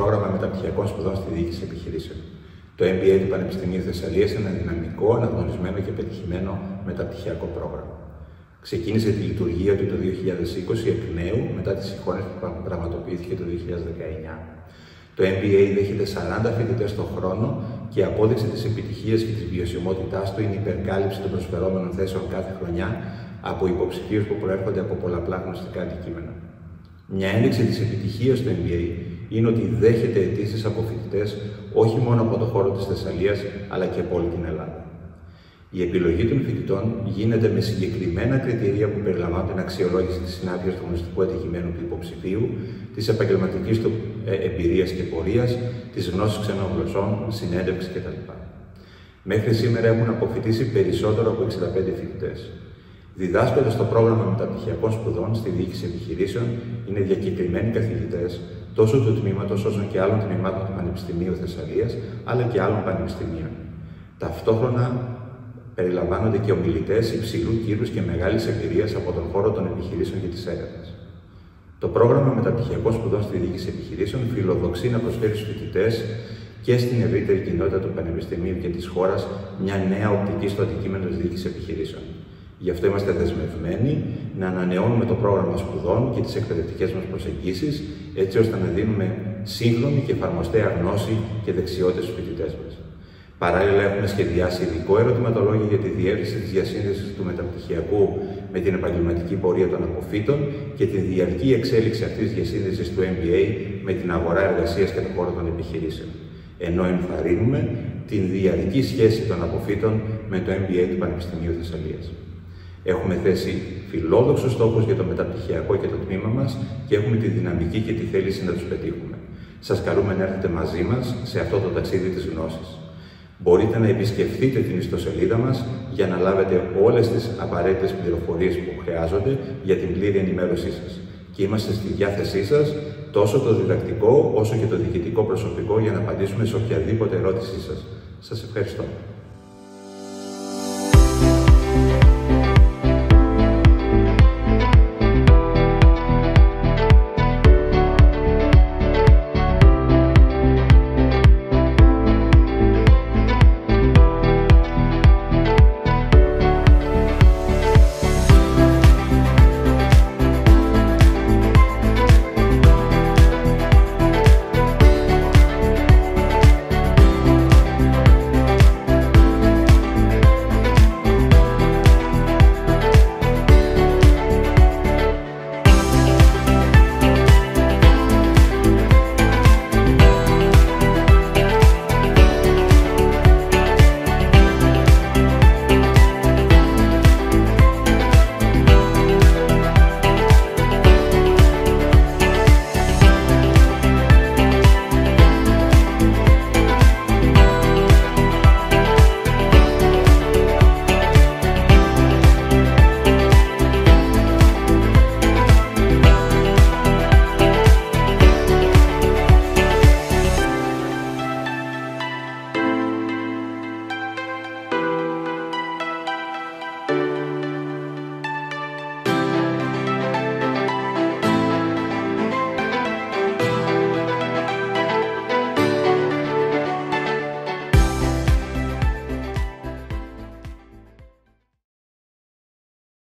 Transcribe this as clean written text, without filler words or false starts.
πρόγραμμα μεταπτυχιακών σπουδών στη διοίκηση επιχειρήσεων. Το MBA του Πανεπιστημίου Θεσσαλίας είναι ένα δυναμικό, αναγνωρισμένο και πετυχημένο μεταπτυχιακό πρόγραμμα. Ξεκίνησε τη λειτουργία του το 2020 εκ νέου μετά τη συγχώνευση που πραγματοποιήθηκε το 2019. Το MBA δέχεται 40 φοιτητές τον χρόνο και η απόδειξη της επιτυχίας και της βιωσιμότητάς του είναι η υπερκάλυψη των προσφερόμενων θέσεων κάθε χρονιά από υποψηφίους που προέρχονται από πολλαπλά γνωστικά αντικείμενα. Μια ένδειξη της επιτυχίας του MBA είναι ότι δέχεται αιτήσεις από φοιτητές όχι μόνο από το χώρο της Θεσσαλίας, αλλά και από όλη την Ελλάδα. Η επιλογή των φοιτητών γίνεται με συγκεκριμένα κριτήρια που περιλαμβάνουν την αξιολόγηση της συνάφειας του γνωστικού αντικειμένου του υποψηφίου, της επαγγελματικής του εμπειρίας και πορείας, της γνώσης ξένων γλωσσών, συνέντευξης κτλ. Μέχρι σήμερα έχουν αποφοιτήσει περισσότερο από 65 φοιτητές. Διδάσκοντας το πρόγραμμα μεταπτυχιακών σπουδών στη διοίκηση επιχειρήσεων είναι διακεκριμένοι καθηγητές τόσο του τμήματος όσο και άλλων τμήματων του Πανεπιστημίου Θεσσαλίας, αλλά και άλλων πανεπιστημίων. Ταυτόχρονα περιλαμβάνονται και ομιλητές υψηλού κύρους και μεγάλης εμπειρίας από τον χώρο των επιχειρήσεων και της έρευνας. Το πρόγραμμα μεταπτυχιακών σπουδών στη διοίκηση επιχειρήσεων φιλοδοξεί να προσφέρει στους φοιτητές και στην ευρύτερη κοινότητα του Πανεπιστημίου και της χώρας μια νέα οπτική στο αντικείμενο της διοίκησης επιχειρήσεων. Γι' αυτό είμαστε δεσμευμένοι να ανανεώνουμε το πρόγραμμα σπουδών και τις εκπαιδευτικές μας προσεγγίσεις, έτσι ώστε να δίνουμε σύγχρονη και εφαρμοστέα γνώση και δεξιότητες στους φοιτητές μας. Παράλληλα, έχουμε σχεδιάσει ειδικό ερωτηματολόγιο για τη διεύρυνση της διασύνδεσης του μεταπτυχιακού με την επαγγελματική πορεία των αποφύτων και τη διαρκή εξέλιξη αυτής της διασύνδεσης του MBA με την αγορά εργασίας και τον χώρο των επιχειρήσεων. Ενώ ενθαρρύνουμε την διαρκή σχέση των αποφύτων με το MBA του Πανεπιστημίου Θεσσαλίας. Έχουμε θέσει φιλόδοξους στόχους για το μεταπτυχιακό και το τμήμα μας και έχουμε τη δυναμική και τη θέληση να τους πετύχουμε. Σας καλούμε να έρθετε μαζί μας σε αυτό το ταξίδι της γνώσης. Μπορείτε να επισκεφτείτε την ιστοσελίδα μας για να λάβετε όλες τις απαραίτητες πληροφορίες που χρειάζονται για την πλήρη ενημέρωσή σας. Και είμαστε στη διάθεσή σας τόσο το διδακτικό όσο και το διοικητικό προσωπικό για να απαντήσουμε σε οποιαδήποτε ερώτησή σας. Σας ευχαριστώ.